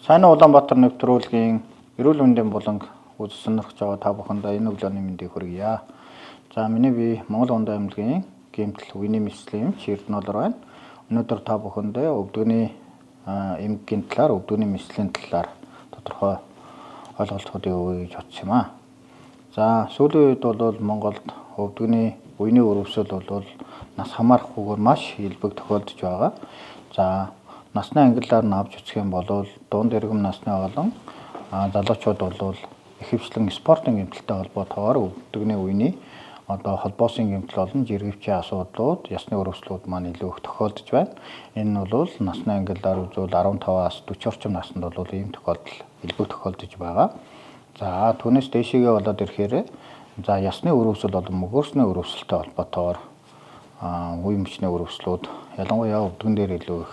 Сайн Улаанбаатар нэвтрүүлгийн эрүүл мэндийн буланг үзэж сонирхож байгаа та бүхэндээ энэ өглөөний мэндийг хүргье. За миний бие Монгол Ондоо аймгийн гэмтэл үений мэслийн Эрдэнэлэр байна. Өнөөдөр та бүхэндээ өвдөгний эмгэгийн талаар, өвдөгний мэслийн талаар тодорхой ойлголтуудыг өгье гэж бодсон юм аа. За сүүлийн үед бол Монголд өвдөгний үений өрөвсөл бол нас хамаарахгүйгээр маш илбэг тохиолдож байгаа. За насны ангиллаар нь авч үзэх юм бол дунд иргэм насны болон залуучууд бол ихэвчлэн спортын гэмтэлтэй холбоотойгоор өвдөгний үений холбоосын гэмтэл болон жиргэвчийн асуудлууд, ясны өрөвслүүд маань илүү их тохиолдож байна. Энэ нь бол насны ангиллаар үзвэл 15-аас 40 орчим наснд бол ийм тохиолдол илбэг тохиолдож байгаа. За түүнээс дээшээгээ болоод ирэхээр ясны өрөвсөл болон мөгөөрсний өрөвсөлтэй холбоотойгоор үе мөчний өрөвслүүд ялангуяа өвдгөн дээр илүү их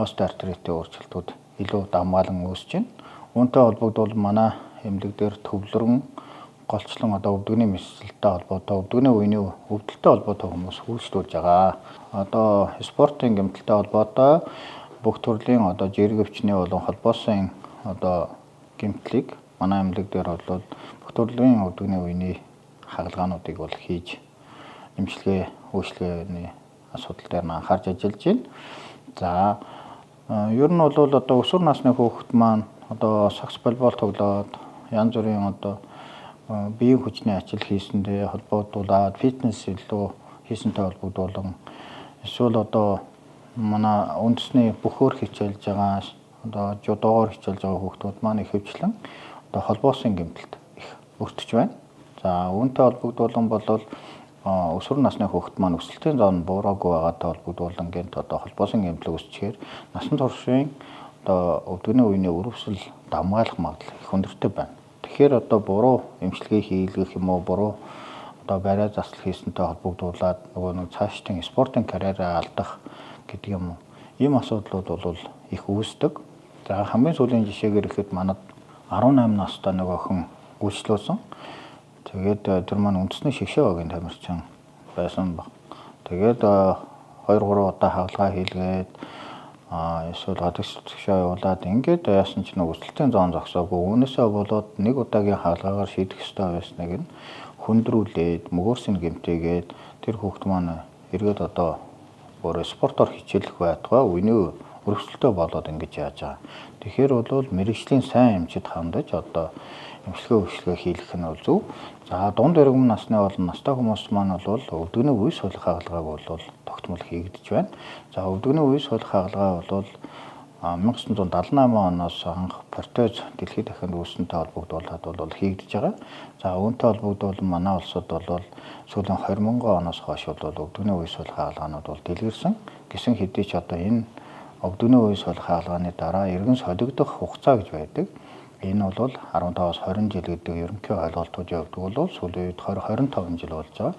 остеоартритийн өөрчлөлтүүд илүү давмгаалan үүсэж байна. Үүнтэй холбогдвол манай эмнэлэг дээр төвлөрөн голчлон өвдөгний мэсэлтэй холбоотой, өвдөгний үений өвдөлттэй холбоотой хүмүүс үйлчлүүлж байгаа. Спортын гэмтэлтэй холбоотой бүх төрлийн жиргэвчний болон холбоосын гэмтлийг манай эмнэлэг дээр бол бүх төрлийн өвдөгний үений хагалгаануудыг бол хийж эмчилгээ, үйлчлэгээний асуудал дээр нь анхаарч ажиллаж байна. За ер нь бол өсвөр насны хүүхэд маань сакс волейбол тоглоод янз бүрийн биеийн хүчний ачил хийсэндээ холбогдуулаад фитнес илүү хийсэнтэй холбогдуулан эсвэл манай үндэсний бөхөөр хичээлж байгаа жудоогоор хичээлж байгаа хүүхдүүд маань ихэвчлэн холбоосын гэмтэлд их өртөж байна. За үүнтэй холбогдуулан бол өсвөр насны хүүхэд маань өсөлтийн зоон буураагүй байгаатай холбогдуулан гэнт холбоосын гэмтэл үүсчихээр насан туршийн өвдөгний үений өрөвсөл давмгаалах магадлал их өндөртэй байна. Тэгэхээр буруу эмчилгээ хийлгэх юм уу, буруу бариа заслал хийсэнтэй холбогдуулаад нэг цаашдын спортын карьераа алдах гэдэг юм уу. Ийм асуудлууд бол их үүсдэг. За хамгийн сүүлийн жишээгээр ихэд манад 18 настай нэг охин үйлчлүүлсэн. Тэгээд тэр маань үндэсний шгшээ багийн тамирчин байсан баг. Тэгээд 2-3 удаа хагалгаа хийлгээд эсвэл гадагш шгшээ явуулаад ингээд яасан ч нэг өсөлтийн зоон зогсоогүй. Үүнээсээ болоод нэг удаагийн хагалгаагаар шийдэх ёстой байсныг нь хүндрүүлээд мөгөөрсөнд гэмтээгээд тэр хүүхэд маань эргээд өөрөө спортоор хичээлэх байтугай үений өрөвсөлтөө болоод ингэж яаж байгаа. Тэгэхээр бол мэрэгжлийн сайн эмчид хандаж эмчилгээ хийлгэх нь бол зөв. За дунд иргэм насны болон настай хүмүүс маань бол өвдөгний үе сулах хагалгааг бол тогтмол хийгдэж байна. За өвдөгний үе сулах хагалгаа бол 1978 оноос анх протез дэлхийд дахинд үүсэнтэй холбогдуулаад бол хийгдэж байгаа. За үүнтэй холбогдуулан манай улсад бол сүүлийн 2000 оноос хойш бол өвдөгний үе сулах хагалгаанууд бол дэлгэрсэн. Гэсэн хэдий ч энэ өвдөгний үе сулах хагалгааны дараа иргэн солигдох хугацаа гэж байдаг. Энэ бол 15-аас 20 жил гэдэг ерөнхий ойлголтууд явдаг бол сүүлийн үед 20-25 жил болж байгаа.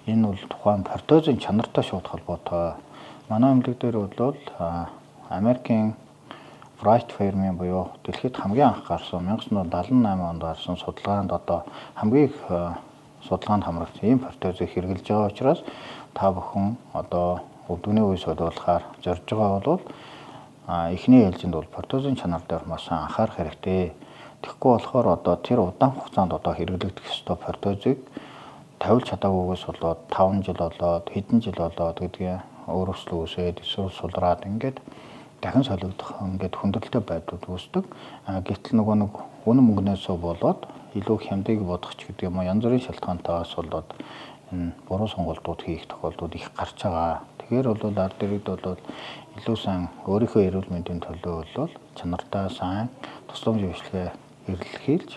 Энэ бол тухайн протезын чанартай шууд холбоотой. Манай эмнэлэг дээр бол Америкийн Wright фирмийн буюу дэлхийд хамгийн анх гарсан 1978 онд гарсан судалгаанд хамгийн их судалгаанд хамрагдсан ийм протезыг хэрэглэж байгаа учраас та бүхэн өвдөгний үе сулуулахаар зорж байгаа бол эхний ээлжинд бол протезын чанар дээр маш анхаарах хэрэгтэй. Тэгэхгүй болохоор тэр удаан хугацаанд хэрэглэгдэх ёстой протезыг тавилж чадаагүйгээс болоод 5 жил болоод хэдэн жил болоод гэдгийг өөрөслөө үсээд эсвэл сулраад ингээд дахин солигдох ингээд хүндрэлтэй байдлууд үүсдэг. Гэтэл нэг үнэн мөнгнөөс болоод илүү хямдыг бодох ч гэдэг юм уу янз бүрийн шалтгаантайгаас болоод энэ буруу сонголтууд хийх тохиолдлууд их гарч байгаа. Тэгэхээр бол ард иргэд бол илүү сайн өөрийнхөө эрүүл мэндийн төлөө бол чанартай сайн тусламж үйлчилгээ эрэлхийлж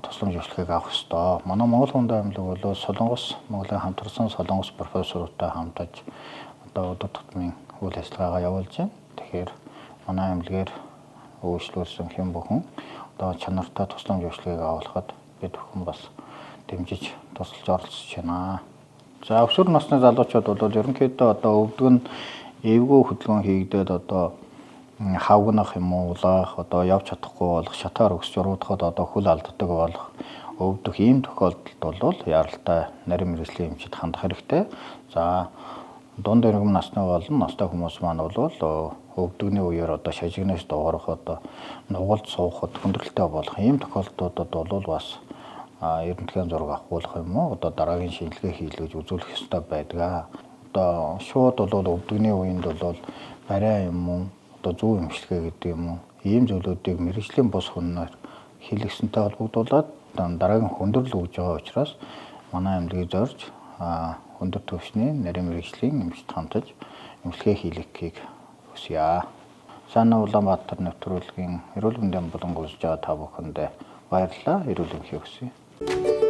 тусламж үйлчилгээг авах ёстой. Манай Монгол Ондоо аймаг бол Солонгос Монголын хамтарсан Солонгос профессоруудтай хамтаж өдөр тутмын үйл ажиллагаагаа явуулж байна. Тэгэхээр манай аймлагээр үйлчлүүлсэн хэн бүхэн чанартай тусламж үйлчилгээг авахад бид бүхэн бас дэмжиж тусалж оролцож байна. За өсвөр насны залуучууд бол ерөнхийдөө өвдгөн эвгүй хөдөлгөөн хийгдээд хавгнах юм уу улаах явж чадахгүй болох шатаар өсч уруудахад хөл алддаг болох өвдөх ийм тохиолдолд бол яралтай нарийн мэргэжлийн эмчид хандах хэрэгтэй. За дунд иргэм насны болон настай хүмүүс маань бол өвдөгний үеэр одоо шажигнаас доорох одоо нугалд суухад хүндрэлтэй болох ийм тохиолдлуудад бол бас эрдэнэтхийн зураг авахуулах юм уу одоо дараагийн шинжилгээ хийлгэж үзүүлэх ёстой байдаг. Одоо шууд бол өвдөгний үеинд бол барай юм уу одоо зүү эмчилгээ гэдэг юм уу ийм зүйлүүдийг мэрэгжлийн бус хүнээр хийлгэсэнтэй холбогдуулаад дараагийн хүндрэл үүж байгаа учраас манай эмнэлгийг зорж өндөр түвшний нарийн мэрэгжлийн эмчт хамтаж эмчилгээ хийлгэхийг хүсье. Сайн Улаанбаатар нэвтрүүлгийн эрүүл мэндийн болон үзэж байгаа та бүхэндээ баярлалаа. Эрүүл мэндийг хүсье.